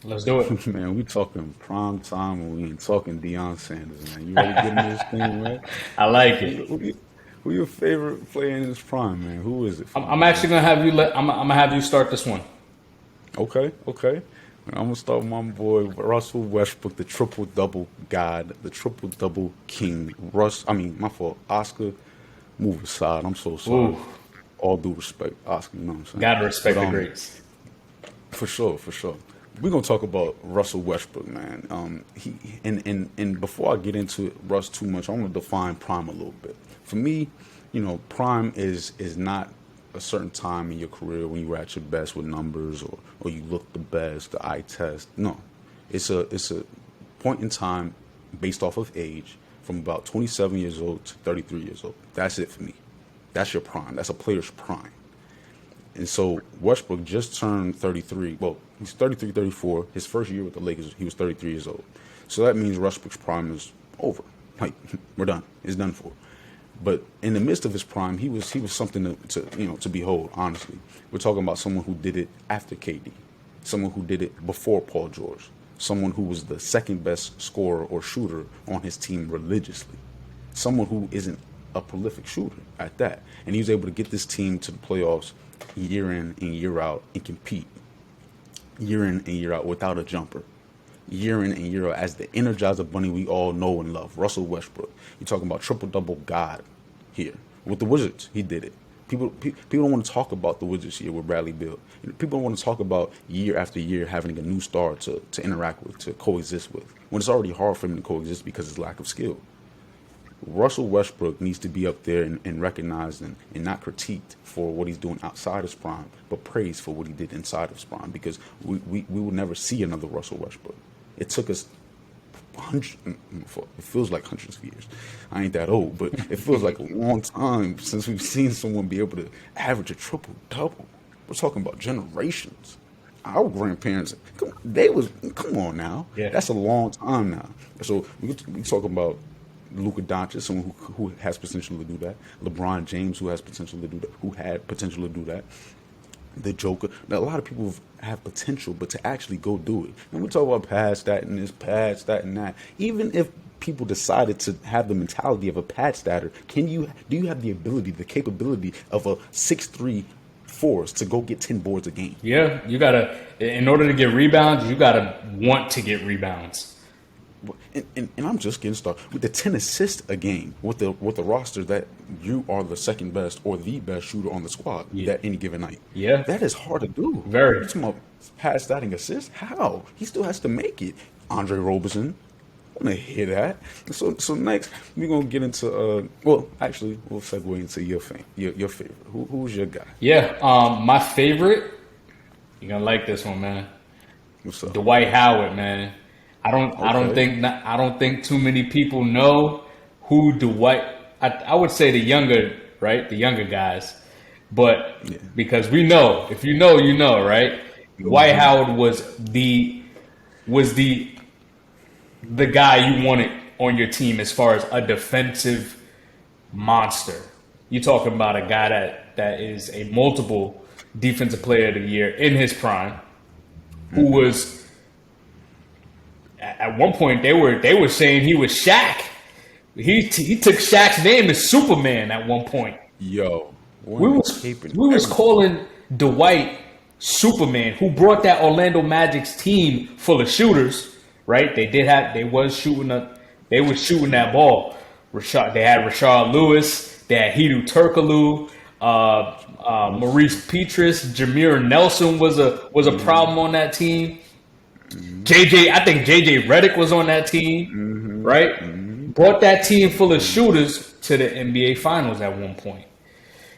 Let's do it. Man, we talking prime time and we ain't talking Deion Sanders, man. You ready to get into this thing, man? I like Who, it. who, you- who your favorite player in his prime, man? Who is it for I'm you, man? actually gonna have you I'm gonna have you start this one. Okay, okay. I'm gonna start with my boy Russell Westbrook, the triple double god, the triple double king. My fault. Oscar, move aside. I'm so sorry. Ooh, All due respect, Oscar. You know what I'm saying? gotta But respect the greats. For sure, for sure. We're gonna talk about Russell Westbrook, man. He and before I get into Russ too much, I want to define prime a little bit. For me, prime is not a certain time in your career when you were at your best with numbers or you look the best, the eye test. No, it's a point in time based off of age from about 27 years old to 33 years old. That's it for me. That's your prime. That's a player's prime. And so Westbrook just turned 33. Well, he's 33, 34. His first year with the Lakers, he was 33 years old. So that means Westbrook's prime is over. Like, we're done. It's done for. But in the midst of his prime, he was something to behold. Honestly, we're talking about someone who did it after KD, someone who did it before Paul George, someone who was the second best scorer or shooter on his team religiously, someone who isn't a prolific shooter at that. And he was able to get this team to the playoffs year in and year out and compete year in and year out without a jumper. Year in and year out as the Energizer Bunny we all know and love. Russell Westbrook. You're talking about triple double God here. With the Wizards, he did it. People don't want to talk about the Wizards here with Bradley Beal. People don't want to talk about year after year having a new star to interact with, to coexist with, when it's already hard for him to coexist because of his lack of skill. Russell Westbrook needs to be up there and recognized and not critiqued for what he's doing outside his prime, but praised for what he did inside of his prime because we will never see another Russell Westbrook. It took us hundreds, it feels like hundreds of years. I ain't that old, but it feels like a long time since we've seen someone be able to average a triple double. We're talking about generations. Our grandparents, come on now. Yeah. That's a long time now. So we talking about Luka Doncic, someone who has potential to do that. LeBron James, who has potential to do that, who had potential to do that. The Joker. Now, a lot of people have potential, but to actually go do it. And we talk about past that and this, past that and that. Even if people decided to have the mentality of a pad statter, do you have the ability, the capability of a 6'3" force to go get 10 boards a game? Yeah, you gotta. In order to get rebounds, you gotta want to get rebounds. And I'm just getting started with the 10 assists a game with the roster that you are the second best or the best shooter on the squad Yeah, that any given night. yeah, That is hard to do. very. You talking about pass statting assists? How? He still has to make it. Andre Roberson. I want to hear that. So next we're gonna get into well actually we'll segue into your favorite. Who's your guy? Yeah. My favorite. You're gonna like this one, man. What's up? Dwight Howard, man. Okay. I don't think too many people know who Dwight. I would say the younger, right, the younger guys, but Yeah. because we know, if you know, you know, right? Dwight hmm Howard was the guy you wanted on your team as far as a defensive monster. You're talking about a guy that is a multiple defensive player of the year in his prime, who hmm was at one point they were saying he was Shaq. He took Shaq's name as Superman at one point. Yo, We wearing the was cape and we was everything. calling Dwight Superman, who brought that Orlando Magic's team full of shooters. Right? They was shooting that ball. They had Rashard Lewis. They had Hedo Turkoglu. Maurice Petrus, Jameer Nelson was a hmm problem on that team. hmm I think JJ Redick was on that team, hmm right? hmm Brought that team full of shooters to the NBA Finals at one point.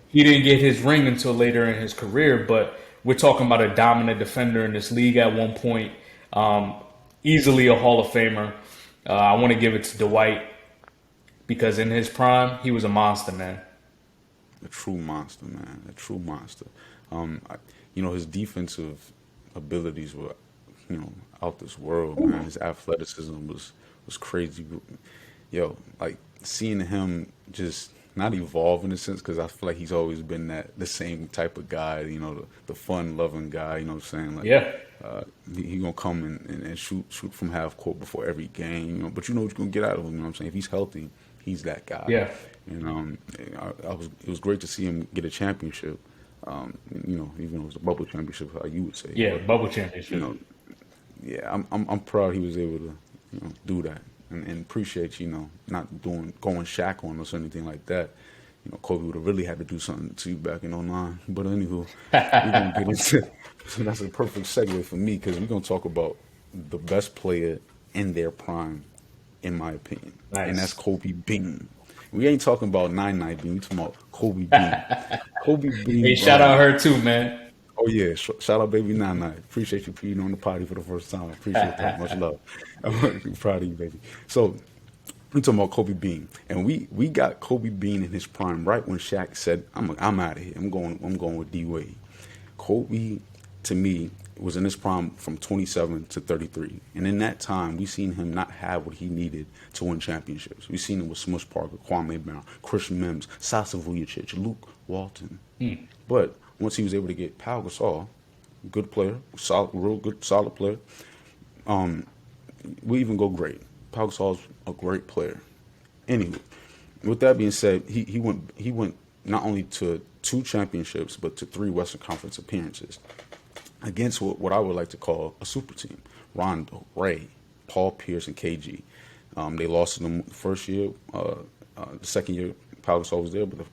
He didn't get his ring until later in his career, but we're talking about a dominant defender in this league at one point. Um, Easily a Hall of Famer. I want to give it to Dwight because in his prime, he was a monster, man. A true monster, man. A true monster. Um, I, his defensive abilities were, out this world, man. His athleticism was crazy. Yo, like seeing him just not evolve in a sense because I feel like he's always been the same type of guy, you know, the fun loving guy. You know what I'm saying? Like, Yeah. he gonna come and shoot from half court before every game. You know, but you know what you're gonna get out of him. You know what I'm saying? If he's healthy, he's that guy. Yeah. And it was great to see him get a championship. You know, even though it was a bubble championship, how you would say. Yeah. But, Bubble you championship. know, yeah, I'm proud he was able to, you know, do that, and appreciate, you know, not going Shaq on us or anything like that. You know, Kobe would have really had to do something to you back in '09. But anywho, we're gonna get into. So that's a perfect segue for me because we're gonna talk about the best player in their prime, in my opinion, and that's Nice. Kobe Bean. We ain't talking about 9 Bean. We talking about Kobe Bean. Kobe Hey, Bean shout out Bryant. her too, man. Oh yeah, shout out baby Nine. Appreciate you being on the party for the first time. Appreciate that. Much love. I'm proud of you, baby. So we talking about Kobe Bean, and we got Kobe Bean in his prime right when Shaq said, "I'm out of here. I'm going with D Wade." Kobe, to me, was in his prime from 27 to 33, and in that time, we seen him not have what he needed to win championships. We seen him with Smush Parker, Kwame Brown, Chris Mims, Sasa Vujacic, Luke Walton, but once he was able to get Pau Gasol, good player, real good, solid player. We even go great. Pau Gasol's a great player. Anyway, with that being said, he went not only to 2 championships but to 3 Western Conference appearances against what I would like to call a super team: Rondo, Ray, Paul Pierce, and KG. They lost in the first year. The second year, Pau Gasol was there, but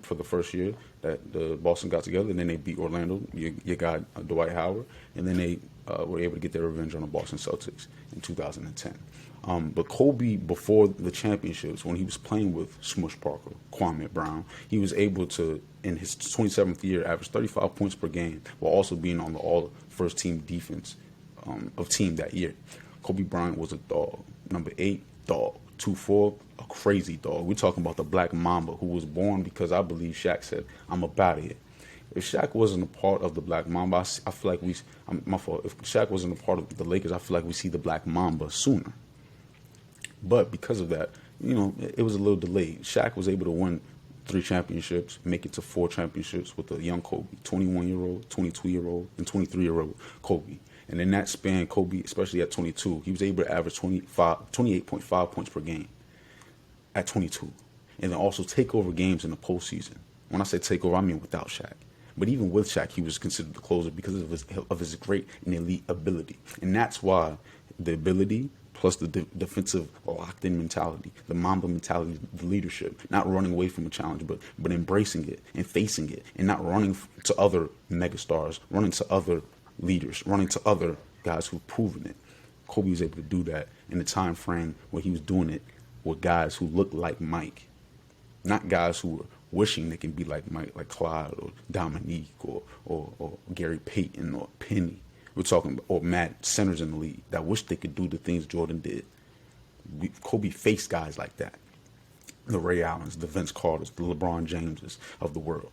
for the first year that the Boston got together, and then they beat Orlando. You got Dwight Howard, and then they were able to get their revenge on the Boston Celtics in 2010. But Kobe, before the championships, when he was playing with Smush Parker, Kwame Brown, he was able to, in his 27th year, average 35 points per game while also being on the all-first team defense of team that year. Kobe Bryant was a dog. Number 8, dog. 2-4, a crazy dog. We're talking about the Black Mamba, who was born because I believe Shaq said, "I'm about it." If Shaq wasn't a part of the Black Mamba, I feel like my fault. If Shaq wasn't a part of the Lakers, I feel like we see the Black Mamba sooner. But because of that, you know, it was a little delayed. Shaq was able to win 3 championships, make it to 4 championships with a young Kobe, 21-year-old, 22-year-old, and 23-year-old Kobe. And in that span, Kobe, especially at 22, he was able to average 28.5 points per game at 22. And then also take over games in the postseason. When I say take over, I mean without Shaq. But even with Shaq, he was considered the closer because of his great and elite ability. And that's why the ability plus the defensive locked-in mentality, the Mamba mentality, the leadership, not running away from a challenge, but embracing it and facing it, and not running to other megastars, running to other leaders, running to other guys who've proven it. Kobe was able to do that in the time frame where he was doing it with guys who looked like Mike, not guys who were wishing they can be like Mike, like Clyde or Dominique or Gary Payton or Penny. We're talking, or Matt centers in the league that wish they could do the things Jordan did. Kobe faced guys like that. The Ray Allens, the Vince Carters, the LeBron Jameses of the world.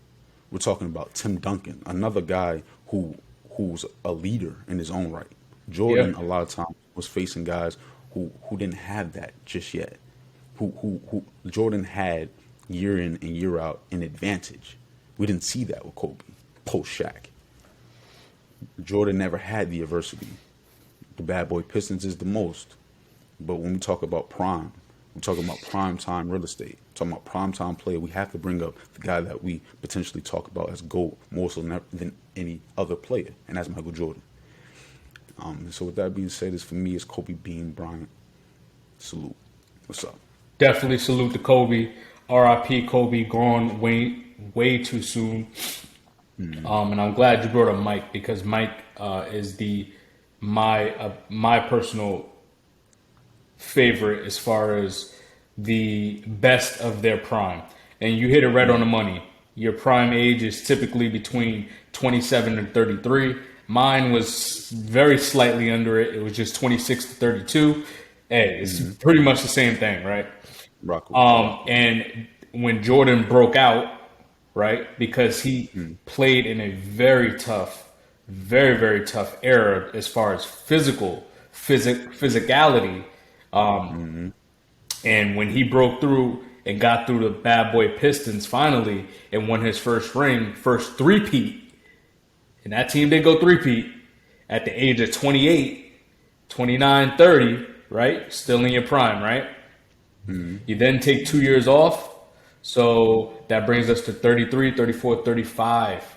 We're talking about Tim Duncan, another guy who's a leader in his own right. Jordan, Yep. a lot of times, was facing guys who didn't have that just yet. Who Jordan had year in and year out an advantage. We didn't see that with Kobe post Shaq. Jordan never had the adversity. The bad boy Pistons is the most. But when we talk about prime, we're talking about prime time real estate. We're talking about prime time player. We have to bring up the guy that we potentially talk about as GOAT more so than any other player, and that's Michael Jordan. So with that being said, for me, it's Kobe Bean Bryant. Salute. What's up? Definitely salute to Kobe. R.I.P. Kobe, gone way too soon. And I'm glad you brought up Mike because Mike is my personal favorite as far as the best of their prime. And you hit it right on the money. Your prime age is typically between 27 and 33. Mine was very slightly under it. It was just 26 to 32. Hey, it's pretty much the same thing, right? Rock with that. And when Jordan broke out, right, because he played in a very, very tough era as far as physicality. And when he broke through and got through the bad boy Pistons finally and won his first ring, first three-peat. And that team did go three-peat at the age of 28, 29, 30, right? Still in your prime, right? Mm-hmm. You then take 2 years off. So that brings us to 33, 34, 35.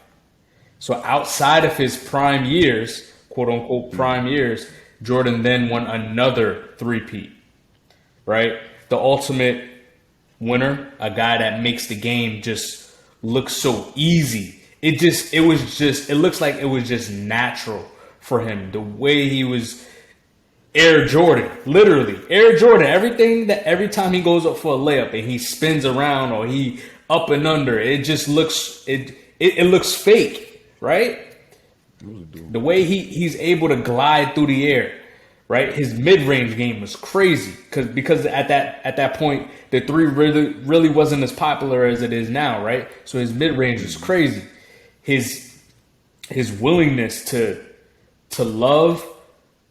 So outside of his prime years, quote unquote prime years, Jordan then won another three-peat, right? The ultimate winner, a guy that makes the game just look so easy. It looks like it was just natural for him. The way he was Air Jordan, literally Air Jordan. Every time he goes up for a layup and he spins around or he up and under, it just looks it looks fake, right? The way he's able to glide through the air, right? His mid-range game was crazy because at that point the three really wasn't as popular as it is now, right? So his mid-range was crazy. His willingness to love,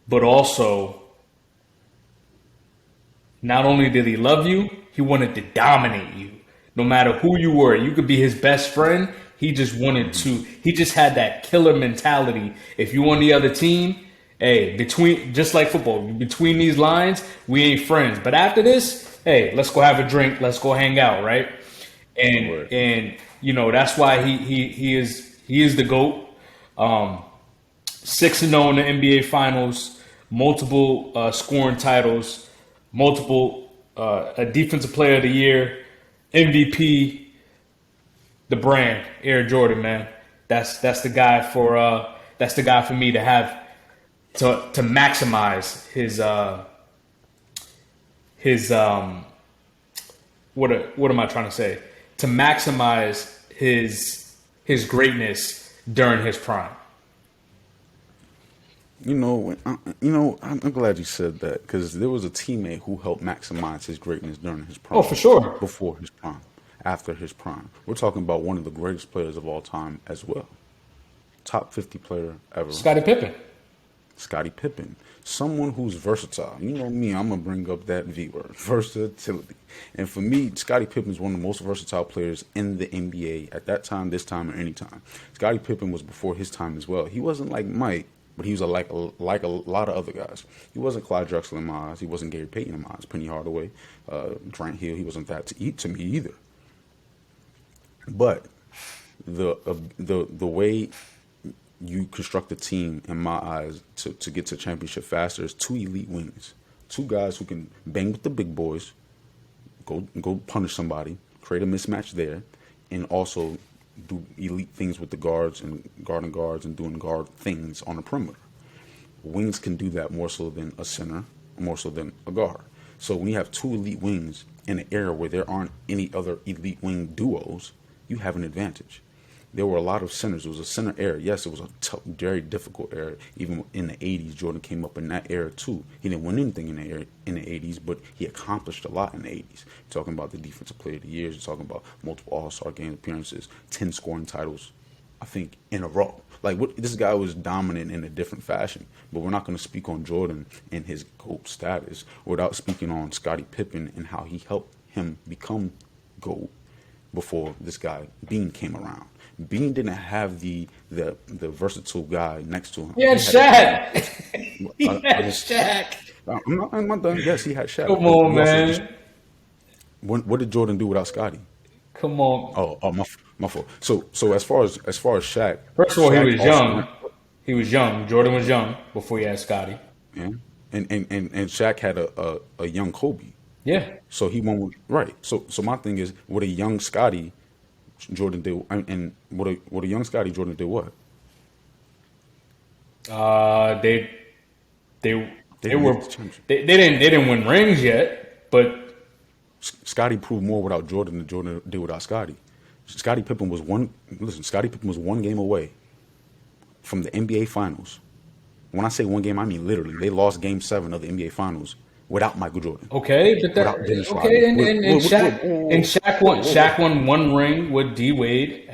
but also not only did he love you, he wanted to dominate you. No matter who you were, you could be his best friend. He just had that killer mentality. If you on the other team, hey, just like football, between these lines, we ain't friends. But after this, hey, let's go have a drink, let's go hang out, right? And you know, that's why he is the GOAT. 6-0 in the NBA Finals, multiple scoring titles, multiple a Defensive Player of the Year, MVP. The brand, Air Jordan, man. That's the guy for me to have to maximize his what am I trying to say? To maximize his greatness during his prime. I'm glad you said that because there was a teammate who helped maximize his greatness during his prime. Oh, for sure. Before his prime. After his prime. We're talking about one of the greatest players of all time as well. Top 50 player ever. Scottie Pippen. Someone who's versatile. You know me, I'm going to bring up that V word, versatility. And for me, Scottie Pippen is one of the most versatile players in the NBA at that time, this time, or any time. Scottie Pippen was before his time as well. He wasn't like Mike, but he was like a lot of other guys. He wasn't Clyde Drexler in my eyes. He wasn't Gary Payton in my eyes. Penny Hardaway, Grant Hill. He wasn't that to me either. But the way you construct a team, in my eyes, to get to championship faster is two elite wings, two guys who can bang with the big boys, go punish somebody, create a mismatch there, and also do elite things with the guards and guarding guards and doing guard things on the perimeter. Wings can do that more so than a center, more so than a guard. So when you have two elite wings in an era where there aren't any other elite wing duos, you have an advantage. There were a lot of centers. It was a center era. Yes, it was a very difficult era. Even in the 80s, Jordan came up in that era too. He didn't win anything in the 80s, but he accomplished a lot in the 80s. You're talking about the Defensive Player of the Year. You're talking about multiple All-Star game appearances, 10 scoring titles, I think, in a row. This guy was dominant in a different fashion. But we're not going to speak on Jordan and his GOAT status without speaking on Scottie Pippen and how he helped him become GOAT before this guy Bean came around. Bean didn't have the versatile guy next to him. He had Shaq. He had Shaq. I'm not done. Yes, he had Shaq. Come on, man. What did Jordan do without Scottie? Come on. Oh, my fault. So as far as Shaq. First of all, Shaq he was young. He was young. Jordan was young before he had Scottie. Yeah, and Shaq had a young Kobe. Yeah. So he won right. So my thing is, with a young Scottie, Jordan did, and with a young Scottie, Jordan did what? They didn't win rings yet, but Scottie proved more without Jordan than Jordan did without Scottie. Scottie Pippen was one game away from the NBA Finals. When I say one game, I mean literally. They lost Game 7 of the NBA Finals without Michael Jordan. Okay, but Shaq won one ring with D Wade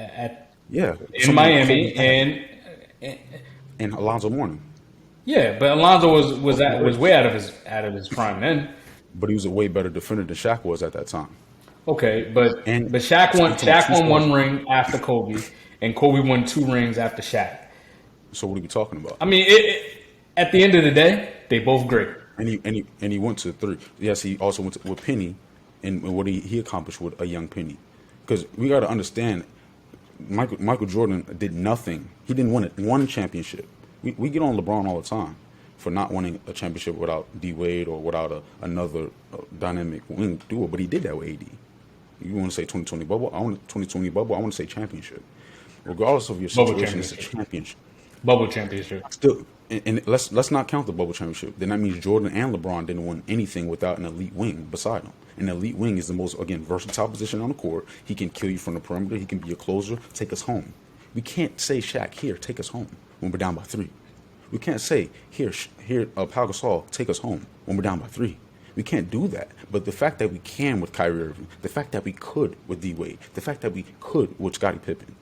in Miami and Alonzo Mourning. Yeah, but Alonzo was way out of his prime then. But he was a way better defender than Shaq was at that time. Okay, but And Shaq so won. you talking about Shaq two won stars. one ring after Kobe, and Kobe won two rings after Shaq. So what are we talking about? I mean, at the end of the day, they both great. And he went to three. Yes, he also went to, with Penny, and what he accomplished with a young Penny. Because we got to understand, Michael Jordan did nothing. He didn't win one championship. We get on LeBron all the time for not winning a championship without D Wade or without another dynamic wing duo, but he did that with AD. You want to say 2020 bubble? I want 2020 bubble. I want to say championship. Regardless of your Bubble situation, it's a championship. championship. Bubble championship. Still, and let's not count the bubble championship. Then that means Jordan and LeBron didn't win anything without an elite wing beside them. An elite wing is the most, again, versatile position on the court. He can kill you from the perimeter. He can be a closer. Take us home. We can't say, Shaq, here, take us home when we're down by 3. We can't say, here, Pau Gasol, take us home when we're down by 3. We can't do that. But the fact that we can with Kyrie Irving, the fact that we could with D Wade, the fact that we could with Scottie Pippen.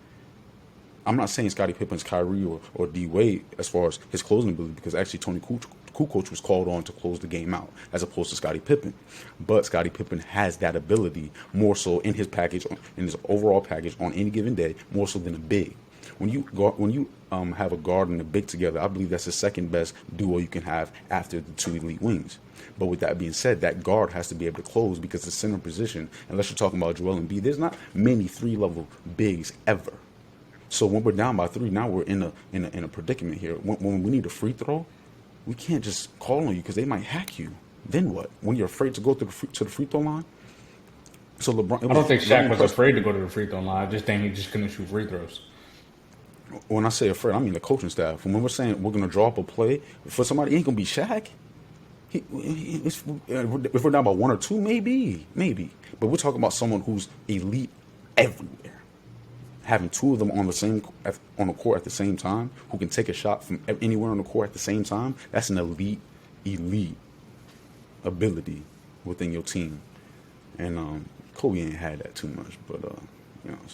I'm not saying Scottie Pippen's Kyrie or D Wade as far as his closing ability, because actually Tony Kukoc was called on to close the game out as opposed to Scottie Pippen. But Scottie Pippen has that ability more so in his package, in his overall package on any given day, more so than a big. When you have a guard and a big together, I believe that's the second best duo you can have after the two elite wings. But with that being said, that guard has to be able to close, because the center position, unless you're talking about Joel Embiid, there's not many 3-level bigs ever. So when we're down by 3, now we're in a predicament here. When we need a free throw, we can't just call on you because they might hack you. Then what? When you're afraid to go to the free throw line. So LeBron. I don't think Shaq was afraid to go to the free throw line. I just think he just couldn't shoot free throws. When I say afraid, I mean the coaching staff. When we're saying we're going to draw up a play for somebody, it ain't going to be Shaq. If we're down by 1 or 2, maybe. But we're talking about someone who's elite everywhere. Having 2 of them on the court at the same time, who can take a shot from anywhere on the court at the same time, that's an elite ability within your team. And Kobe ain't had that too much, but